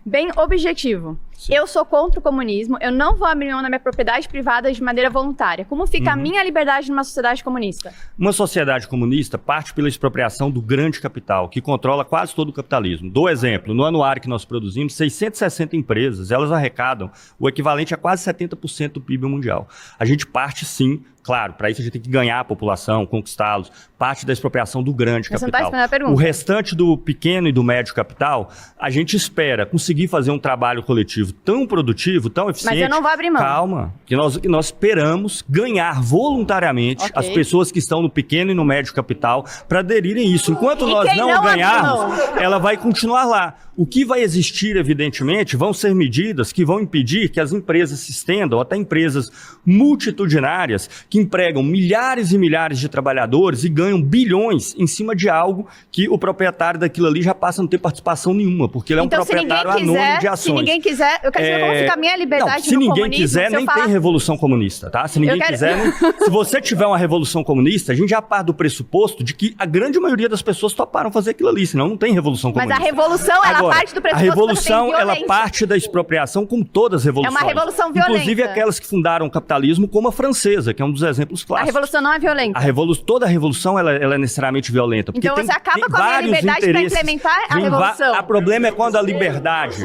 Bem objetivo. Sim. Eu sou contra o comunismo, eu não vou abrir mão da minha propriedade privada de maneira voluntária. Como fica a minha liberdade numa sociedade comunista? Uma sociedade comunista parte pela expropriação do grande capital, que controla quase todo o capitalismo. Dou exemplo, no anuário que nós produzimos, 660 empresas, elas arrecadam o equivalente a quase 70% do PIB mundial. A gente parte, sim, claro, para isso a gente tem que ganhar a população, conquistá-los, parte da expropriação do grande Mas capital. você não tá respondendo a pergunta. O restante do pequeno e do médio capital, a gente espera conseguir fazer um trabalho coletivo tão produtivo, tão eficiente. Mas eu não vou abrir mão. Calma, que nós esperamos ganhar voluntariamente as pessoas que estão no pequeno e no médio capital para aderirem a isso. Enquanto nós não ganharmos, ela vai continuar lá. O que vai existir, evidentemente, vão ser medidas que vão impedir que as empresas se estendam, até empresas multitudinárias, que empregam milhares e milhares de trabalhadores e ganham bilhões em cima de algo que o proprietário daquilo ali já passa a não ter participação nenhuma, porque ele é um proprietário anônimo de ações. Se ninguém quiser, eu quero saber como fica a minha liberdade se ninguém quiser, nem tem revolução comunista, tá? Se ninguém quiser, se você tiver uma revolução comunista, a gente já parte do pressuposto de que a grande maioria das pessoas toparam fazer aquilo ali, senão não tem revolução comunista. Mas a revolução, ela Agora, parte do a revolução, ela parte da expropriação, como todas as revoluções. É uma revolução violenta. Inclusive aquelas que fundaram o capitalismo, como a francesa, que é um dos exemplos clássicos. A revolução não é violenta. Toda a revolução, ela é necessariamente violenta. Então você acaba com a minha liberdade para implementar a revolução. O problema é quando a liberdade,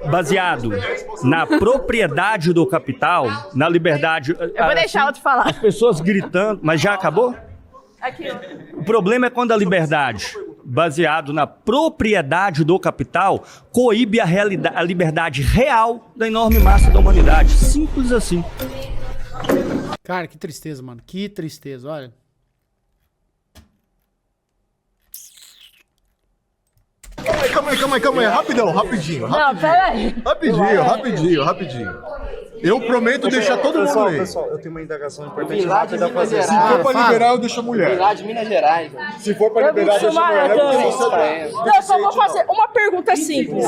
baseado na propriedade do capital, na liberdade... Eu vou deixar outro falar. As pessoas gritando... Mas já acabou? Aqui, O problema é quando a liberdade, baseado na propriedade do capital, coíbe a liberdade real da enorme massa da humanidade. Simples assim. Cara, que tristeza, mano. Que tristeza, olha. Calma aí. Rapidinho. Não, peraí. Rapidinho. Eu prometo deixar todo mundo ler. Pessoal, eu tenho uma indagação importante rápida pra fazer. Se for pra liberar, eu deixo a mulher. Lá de Minas Gerais. Se for pra liberar, deixa a mulher. Eu só vou fazer uma pergunta simples.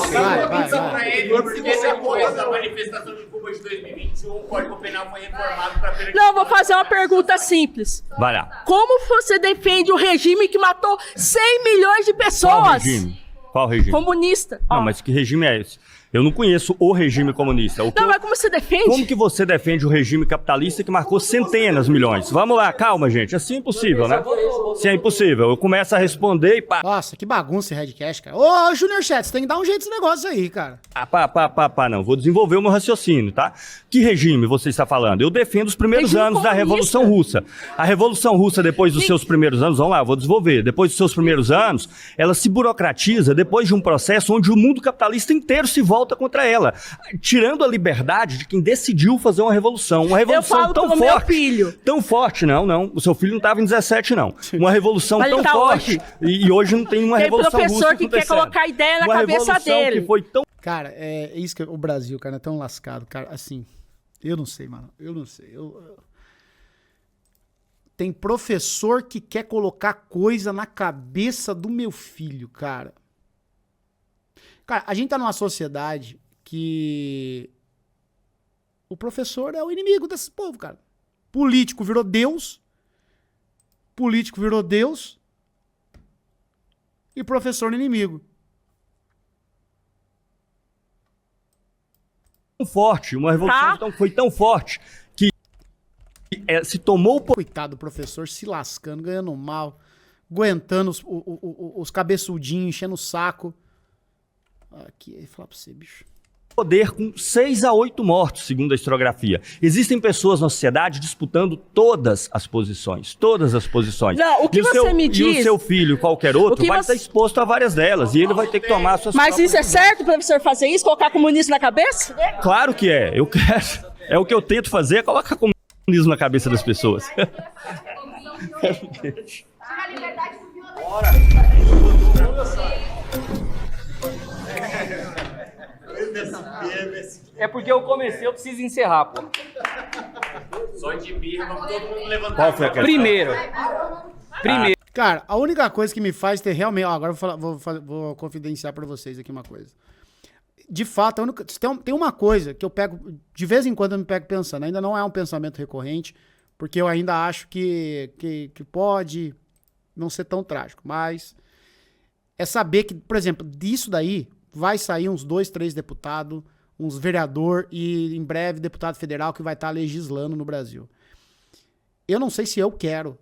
Não, vou fazer uma pergunta simples. Vai lá. Como você defende o regime que matou 100 milhões de pessoas? Qual regime? Qual regime? Comunista. Não, mas que regime é esse? Eu não conheço o regime comunista. Mas como você defende? Como que você defende o regime capitalista que marcou centenas de milhões? Vamos lá, calma, gente. Assim é impossível, né? Se é impossível, eu começo a responder e pá. Nossa, que bagunça esse Redcast, cara. Ô, Junior Chat, você tem que dar um jeito nesse negócio aí, cara. Não. Vou desenvolver o meu raciocínio, tá? Que regime você está falando? Eu defendo os primeiros anos da Revolução Russa. A Revolução Russa, depois dos seus primeiros anos, vamos lá, eu vou desenvolver. Depois dos seus primeiros anos, ela se burocratiza depois de um processo onde o mundo capitalista inteiro se volta contra ela, tirando a liberdade de quem decidiu fazer uma revolução. Uma revolução tão forte. Meu filho. Tão forte, não. O seu filho não estava em 17, não. Uma revolução tão forte. E hoje não tem uma revolução russa. Tem professor que quer colocar ideia na cabeça dele. Que foi tão... Cara, é isso que o Brasil, cara, é tão lascado, cara. Assim, eu não sei, mano. Eu não sei. Tem professor que quer colocar coisa na cabeça do meu filho, cara. Cara, a gente tá numa sociedade que o professor é o inimigo desse povo, cara. Político virou Deus e professor inimigo. Forte, uma revolução foi tão forte que se tomou... Coitado do professor se lascando, ganhando mal, aguentando os cabeçudinhos, enchendo o saco. Aqui, aí falar pra você, bicho. Poder com 6 a 8 mortos, segundo a historiografia. Existem pessoas na sociedade disputando todas as posições. Não, o que você me diz... E o seu filho, qualquer outro, vai estar exposto a várias delas. E ele vai ter que tomar suas Mas isso é certo, professor, fazer isso? Colocar comunismo na cabeça? Claro que é. Eu quero. É o que eu tento fazer, é colocar comunismo na cabeça das pessoas. É porque eu comecei, eu preciso encerrar, pô. Só de birra, vamos todo mundo levantar. Qual foi a questão? Primeiro. Cara, a única coisa que me faz ter realmente... agora vou confidenciar pra vocês aqui uma coisa. De fato, tem uma coisa que eu pego... De vez em quando eu me pego pensando. Ainda não é um pensamento recorrente, porque eu ainda acho que pode não ser tão trágico. Mas é saber que, por exemplo, disso daí vai sair uns 2, 3 deputados, uns vereador e em breve deputado federal que vai estar legislando no Brasil. Eu não sei se eu quero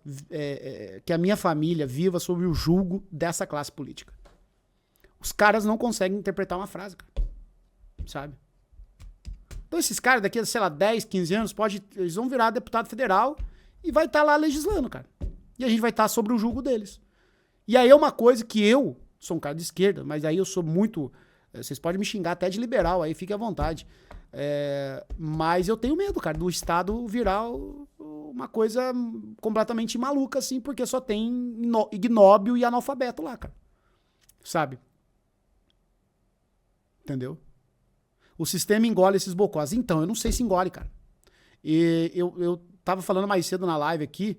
que a minha família viva sob o julgo dessa classe política. Os caras não conseguem interpretar uma frase, cara. Sabe? Então esses caras daqui a, sei lá, 10, 15 anos, eles vão virar deputado federal e vai estar lá legislando, cara. E a gente vai estar sobre o julgo deles. E aí é uma coisa que eu sou um cara de esquerda, mas aí eu sou muito... Vocês podem me xingar até de liberal, aí fique à vontade. Mas eu tenho medo, cara, do Estado virar uma coisa completamente maluca, assim, porque só tem ignóbil e analfabeto lá, cara. Sabe? Entendeu? O sistema engole esses bocós. Então, eu não sei se engole, cara. E eu tava falando mais cedo na live aqui.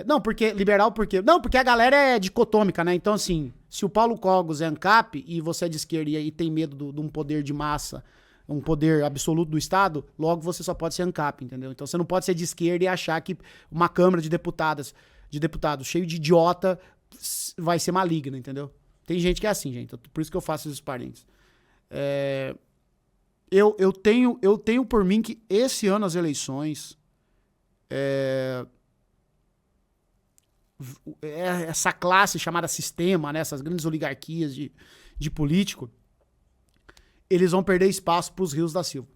Não, porque liberal, porque... Não, porque a galera é dicotômica, né? Então, assim, se o Paulo Cogos é ANCAP e você é de esquerda e tem medo de um poder de massa, um poder absoluto do Estado, logo você só pode ser ANCAP, entendeu? Então você não pode ser de esquerda e achar que uma Câmara de deputados cheio de idiota vai ser maligna, entendeu? Tem gente que é assim, gente. Por isso que eu faço esses parênteses. Eu tenho por mim que esse ano as eleições... essa classe chamada sistema, né, essas grandes oligarquias de político, eles vão perder espaço para os Rios da Silva.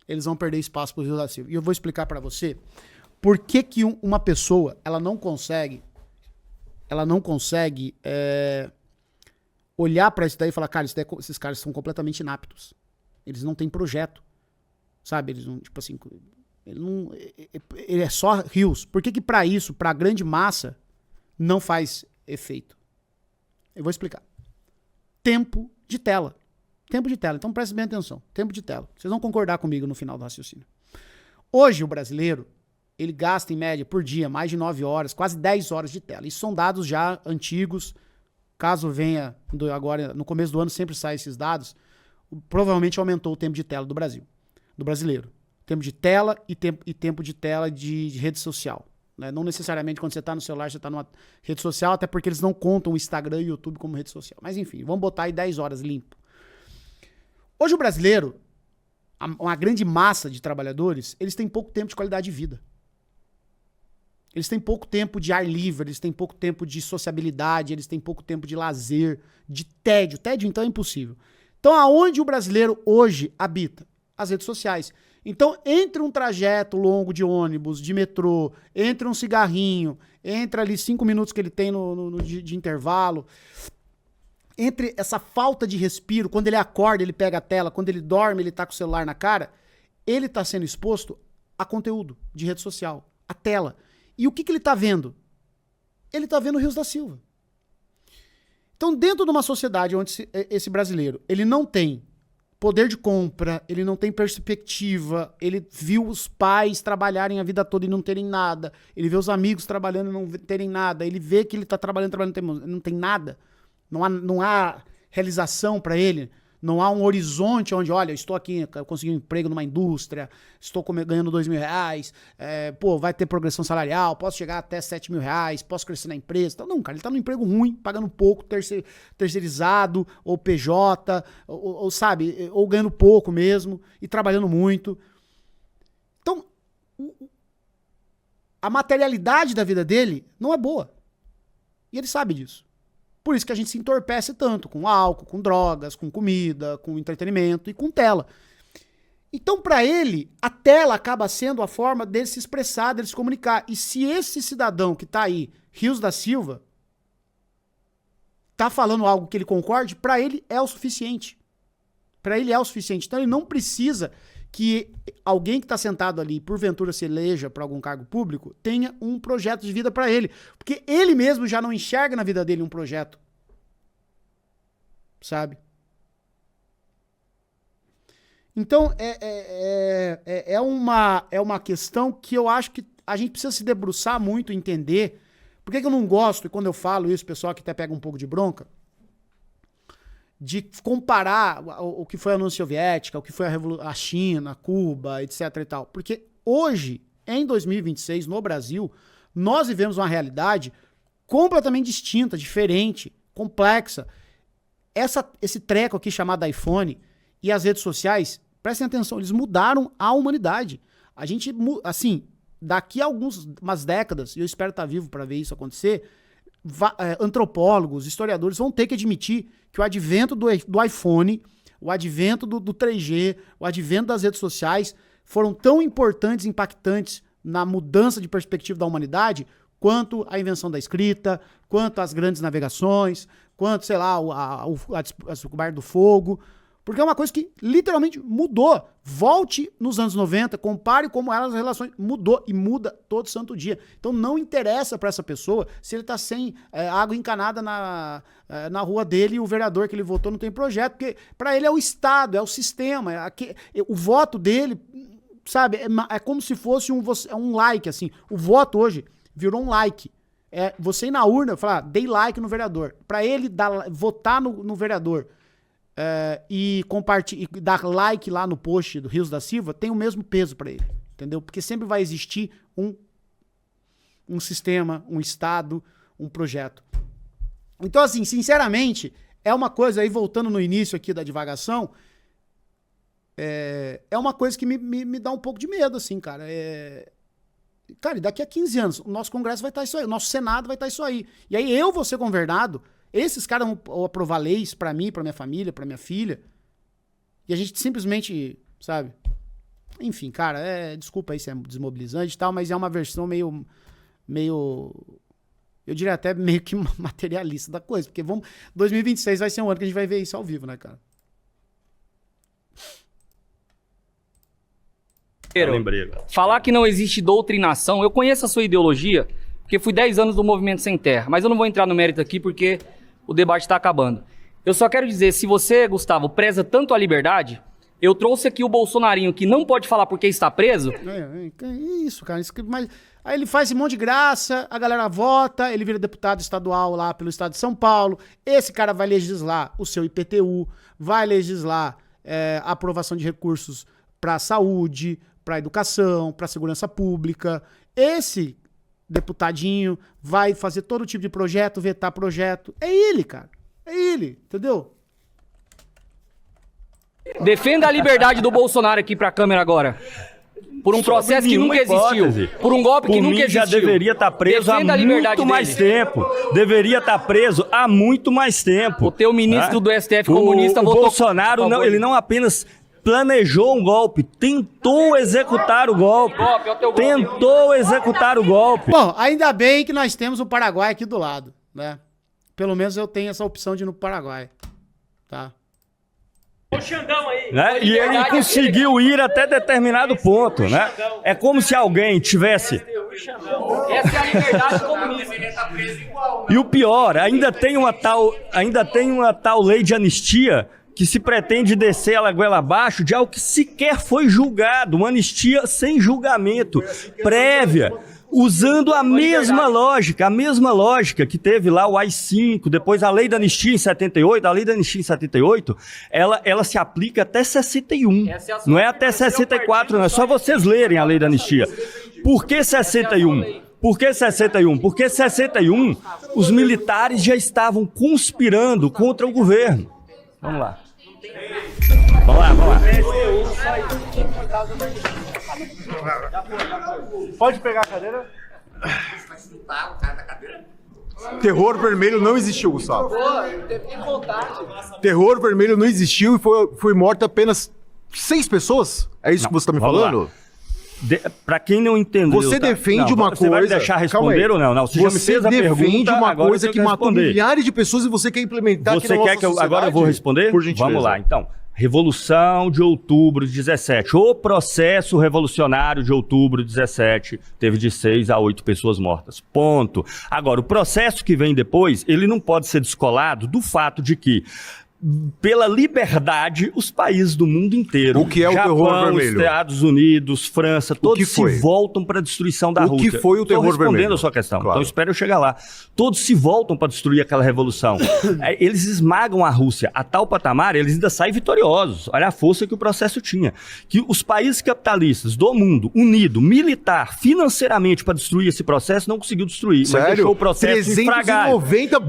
Eles vão perder espaço para os Rios da Silva. E eu vou explicar para você por que uma pessoa ela não consegue olhar para isso daí e falar, cara, esses caras são completamente inaptos. Eles não têm projeto. Sabe? Eles não, tipo assim... Ele é só rios. Por que para isso, para a grande massa, não faz efeito? Eu vou explicar. Tempo de tela. Tempo de tela. Então preste bem atenção. Tempo de tela. Vocês vão concordar comigo no final do raciocínio. Hoje o brasileiro, ele gasta em média por dia mais de 9 horas, quase 10 horas de tela. Isso são dados já antigos. Caso venha agora, no começo do ano sempre saem esses dados, provavelmente aumentou o tempo de tela do Brasil, do brasileiro. Tempo de tela e tempo de tela de rede social. Né? Não necessariamente quando você está no celular, você está numa rede social, até porque eles não contam o Instagram e o YouTube como rede social. Mas enfim, vamos botar aí 10 horas limpo. Hoje o brasileiro, uma grande massa de trabalhadores, eles têm pouco tempo de qualidade de vida. Eles têm pouco tempo de ar livre, eles têm pouco tempo de sociabilidade, eles têm pouco tempo de lazer, de tédio. Tédio, então, é impossível. Então, aonde o brasileiro hoje habita? As redes sociais. Então, entre um trajeto longo de ônibus, de metrô, entre um cigarrinho, entre ali 5 minutos que ele tem de intervalo, entre essa falta de respiro, quando ele acorda, ele pega a tela, quando ele dorme, ele tá com o celular na cara, ele tá sendo exposto a conteúdo de rede social, a tela. E o que ele tá vendo? Ele tá vendo Rios da Silva. Então, dentro de uma sociedade onde esse brasileiro, ele não tem poder de compra, ele não tem perspectiva, ele viu os pais trabalharem a vida toda e não terem nada, ele vê os amigos trabalhando e não terem nada, ele vê que ele tá trabalhando e não tem nada, não há realização para ele, não há um horizonte onde, olha, eu estou aqui, eu consegui um emprego numa indústria, estou ganhando R$2.000, vai ter progressão salarial, posso chegar até R$7.000, posso crescer na empresa. Então, não, cara, ele está num emprego ruim, pagando pouco, terceirizado, ou PJ, ou sabe, ou ganhando pouco mesmo, e trabalhando muito. Então, a materialidade da vida dele não é boa. E ele sabe disso. Por isso que a gente se entorpece tanto com álcool, com drogas, com comida, com entretenimento e com tela. Então, para ele, a tela acaba sendo a forma dele se expressar, dele se comunicar. E se esse cidadão que tá aí, Rios da Silva, tá falando algo que ele concorde, para ele é o suficiente. Para ele é o suficiente. Então, ele não precisa que alguém que está sentado ali, porventura se eleja para algum cargo público, tenha um projeto de vida para ele. Porque ele mesmo já não enxerga na vida dele um projeto. Sabe? Então, é uma questão que eu acho que a gente precisa se debruçar muito, entender. Por que eu não gosto, e quando eu falo isso, o pessoal que até pega um pouco de bronca, de comparar o que foi a União Soviética, o que foi a China, Cuba, etc e tal. Porque hoje, em 2026, no Brasil, nós vivemos uma realidade completamente distinta, diferente, complexa. Esse treco aqui chamado iPhone e as redes sociais, prestem atenção, eles mudaram a humanidade. A gente, assim, daqui a umas décadas, e eu espero estar vivo para ver isso acontecer, antropólogos, historiadores vão ter que admitir que o advento do iPhone, o advento do 3G, o advento das redes sociais foram tão importantes e impactantes na mudança de perspectiva da humanidade quanto a invenção da escrita, quanto as grandes navegações, quanto, sei lá, a descoberta do fogo. Porque é uma coisa que literalmente mudou. Volte nos anos 90, compare como eram as relações. Mudou e muda todo santo dia. Então não interessa para essa pessoa se ele tá sem água encanada na rua dele e o vereador que ele votou não tem projeto, porque para ele é o Estado, é o sistema. O voto dele, sabe, é como se fosse um like, assim. O voto hoje virou um like. Você ir na urna e falar, dei like no vereador. Para ele votar no vereador, e dar like lá no post do Rios da Silva, tem o mesmo peso para ele, entendeu? Porque sempre vai existir um sistema, um Estado, um projeto. Então, assim, sinceramente, é uma coisa aí, voltando no início aqui da divagação, é uma coisa que me dá um pouco de medo, assim, cara. Cara, e daqui a 15 anos, o nosso Congresso vai estar isso aí, o nosso Senado vai estar isso aí. E aí eu vou ser governado, esses caras vão aprovar leis pra mim, pra minha família, pra minha filha, e a gente simplesmente, sabe? Enfim, cara, desculpa aí se é desmobilizante e tal, mas é uma versão meio, eu diria até meio que materialista da coisa, porque 2026 vai ser um ano que a gente vai ver isso ao vivo, né, cara? Falar que não existe doutrinação, eu conheço a sua ideologia, porque fui 10 anos do Movimento Sem Terra, mas eu não vou entrar no mérito aqui porque o debate está acabando. Eu só quero dizer, se você, Gustavo, preza tanto a liberdade, eu trouxe aqui o bolsonarinho que não pode falar porque está preso. Isso, cara. Mas aí ele faz esse monte de graça, a galera vota, ele vira deputado estadual lá pelo estado de São Paulo. Esse cara vai legislar o seu IPTU, vai legislar a aprovação de recursos para saúde, para educação, para segurança pública. Esse deputadinho vai fazer todo tipo de projeto, vetar projeto. É ele, cara. É ele, entendeu? Defenda a liberdade do Bolsonaro aqui pra câmera agora. Por um processo que nunca existiu. Por um golpe que nunca existiu. Já deveria estar preso há muito mais tempo. Deveria estar preso há muito mais tempo. O teu ministro do STF comunista votou... O Bolsonaro, não, ele não apenas planejou um golpe, tentou executar o golpe. Tentou executar o golpe. Bom, ainda bem que nós temos o Paraguai aqui do lado, né? Pelo menos eu tenho essa opção de ir no Paraguai, tá? O Xandão aí. Né? E ele conseguiu ir até determinado ponto, né? É como se alguém tivesse... Essa é a liberdade comunista. E o pior, ainda tem uma tal lei de anistia que se pretende descer a lagoela abaixo de algo que sequer foi julgado, uma anistia sem julgamento, prévia, usando a mesma lógica que teve lá o AI-5, depois a lei da anistia em 78, a lei da anistia em 78, ela se aplica até 61, não é até 64, não, é só vocês lerem a lei da anistia. Por que 61? Por que 61? Porque 61, os militares já estavam conspirando contra o governo. Vamos lá. Vamos lá. Pode pegar a cadeira? Terror vermelho não existiu, Gustavo. Terror vermelho não existiu e foi morta apenas 6 pessoas? É isso que você está me falando? Pra quem não entendeu... Você defende uma coisa... Você vai me deixar responder ou não? Não, você já me fez a pergunta, defende uma coisa que matou milhares de pessoas e você quer implementar aqui na nossa sociedade? Você quer que agora eu vou responder? Por gentileza. Vamos lá, então. Revolução de outubro de 17. O processo revolucionário de outubro de 17 teve de 6 a 8 pessoas mortas. Ponto. Agora, o processo que vem depois, ele não pode ser descolado do fato de que, pela liberdade, os países do mundo inteiro, o que é o Japão, terror vermelho? Estados Unidos, França, todos se voltam para a destruição da Rússia. O que foi o terror vermelho? Estou respondendo a sua questão, claro. Então espero eu chegar lá. Todos se voltam para destruir aquela revolução. Eles esmagam a Rússia a tal patamar, eles ainda saem vitoriosos. Olha a força que o processo tinha. Que os países capitalistas do mundo, unido, militar, financeiramente, para destruir esse processo, não conseguiu destruir. Sério? Mas deixou o processo infragar. 390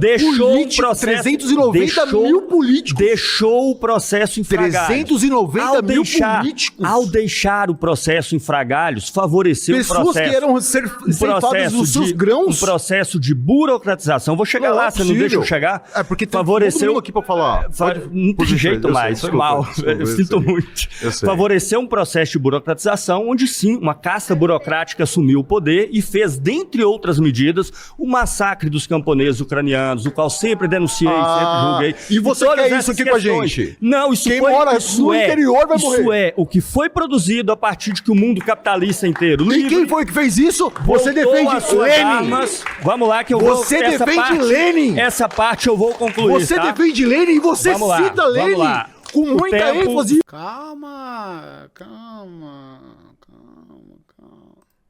mil políticos. Deixou o processo em fragalhos. 390 mil políticos. Ao deixar o processo em fragalhos, favoreceu o processo. Pessoas que eram ceifadas dos seus grãos. Um processo de burocratização. Vou chegar lá, você não deixa eu chegar? É porque tem favoreceu aqui para falar. Não tem jeito mais, foi mal. Eu sinto muito. Favoreceu um processo de burocratização, onde sim, uma casta burocrática assumiu o poder e fez, dentre outras medidas, o massacre dos camponeses ucranianos, o qual sempre denunciei, sempre julguei. E você quer isso aqui questões. Com a gente? Não, isso Quem mora no interior vai morrer. Isso é o que foi produzido a partir de que o mundo capitalista inteiro... E quem foi que fez isso? Você defende Lenin. Armas. Vamos lá que eu você vou... Você defende Lenin. Essa parte eu vou concluir, Você tá? defende Lenin e você cita Lenin. Vamos lá. Com muita ênfase. Calma.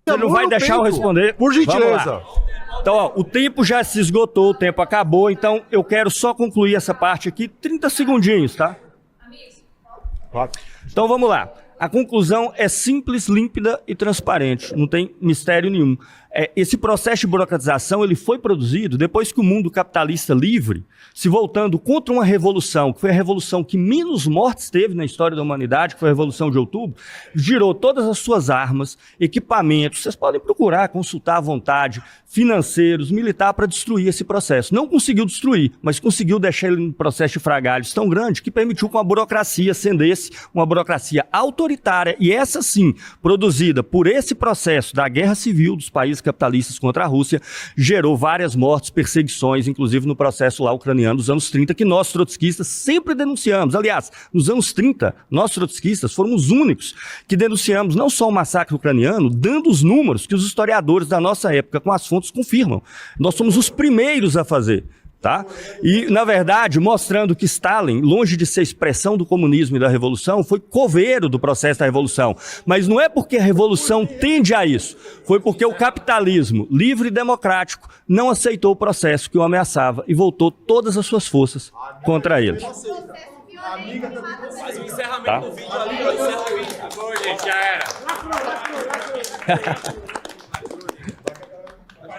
Você não vai deixar eu responder? Por gentileza. Então, ó, o tempo já se esgotou, o tempo acabou, então eu quero só concluir essa parte aqui, 30 segundinhos, tá? Então vamos lá. A conclusão é simples, límpida e transparente, não tem mistério nenhum. esse processo de burocratização ele foi produzido depois que o mundo capitalista livre, se voltando contra uma revolução, que foi a revolução que menos mortes teve na história da humanidade, que foi a Revolução de Outubro, girou todas as suas armas, equipamentos, vocês podem procurar, consultar à vontade, financeiros, militar, para destruir esse processo. Não conseguiu destruir, mas conseguiu deixar ele num processo de frangalhos tão grande que permitiu que uma burocracia ascendesse, uma burocracia autoritária, e essa sim, produzida por esse processo da guerra civil dos países capitalistas contra a Rússia, gerou várias mortes, perseguições, inclusive no processo lá ucraniano dos anos 30, que nós trotskistas sempre denunciamos. Aliás, nos anos 30, nós trotskistas fomos os únicos que denunciamos não só o massacre ucraniano, dando os números que os historiadores da nossa época com as fontes confirmam. Nós somos os primeiros a fazer. Tá? E, na verdade, mostrando que Stalin, longe de ser expressão do comunismo e da revolução, foi coveiro do processo da revolução. Mas não é porque a revolução tende a isso, foi porque o capitalismo livre e democrático não aceitou o processo que o ameaçava e voltou todas as suas forças contra ele. Faz o encerramento Tá? do vídeo ali, ó, encerra o vídeo. Agora, gente, já era.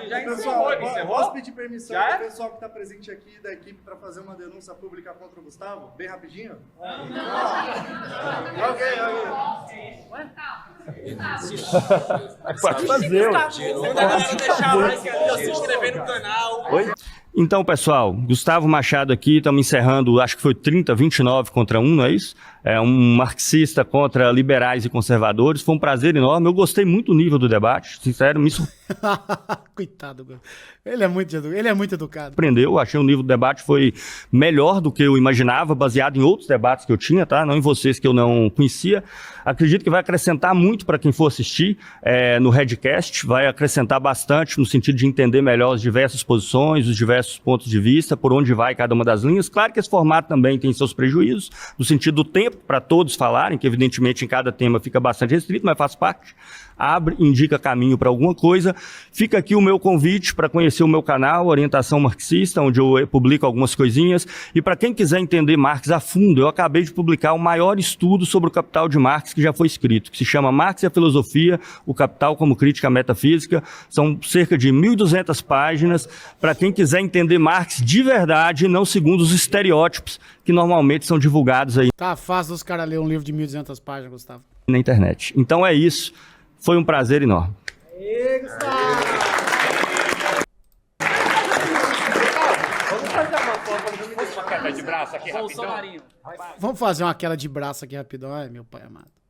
Já encerrou, posso pedir permissão para o pessoal que está presente aqui da equipe para fazer uma denúncia pública contra o Gustavo? Bem rapidinho? Ok. Pode fazer. Manda a galera deixar o like ali, ó, se inscrever no canal. Oi? Então, pessoal, Gustavo Machado aqui, estamos encerrando, acho que foi 29 contra 1, não é isso? É um marxista contra liberais e conservadores. Foi um prazer enorme. Eu gostei muito do nível do debate. Sincero, me Coitado, ele é muito educado. surpreendeu. Achei o nível do debate foi melhor do que eu imaginava, baseado em outros debates que eu tinha, tá? Não em vocês que eu não conhecia. Acredito que vai acrescentar muito para quem for assistir no Redcast. Vai acrescentar bastante no sentido de entender melhor as diversas posições, os diversos pontos de vista, por onde vai cada uma das linhas. Claro que esse formato também tem seus prejuízos, no sentido do tempo para todos falarem, que evidentemente em cada tema fica bastante restrito, mas faz parte. Abre, indica caminho para alguma coisa. Fica aqui o meu convite para conhecer o meu canal, Orientação Marxista, onde eu publico algumas coisinhas. E para quem quiser entender Marx a fundo, eu acabei de publicar o maior estudo sobre o Capital de Marx que já foi escrito, que se chama Marx e a Filosofia, o Capital como Crítica Metafísica. São cerca de 1.200 páginas para quem quiser entender Marx de verdade, não segundo os estereótipos que normalmente são divulgados aí Tá fácil dos caras lerem um livro de 1.200 páginas, Gustavo. na internet. Então é isso. Foi um prazer enorme. Vamos fazer uma queda de braço aqui rapidão. Ai, meu pai amado.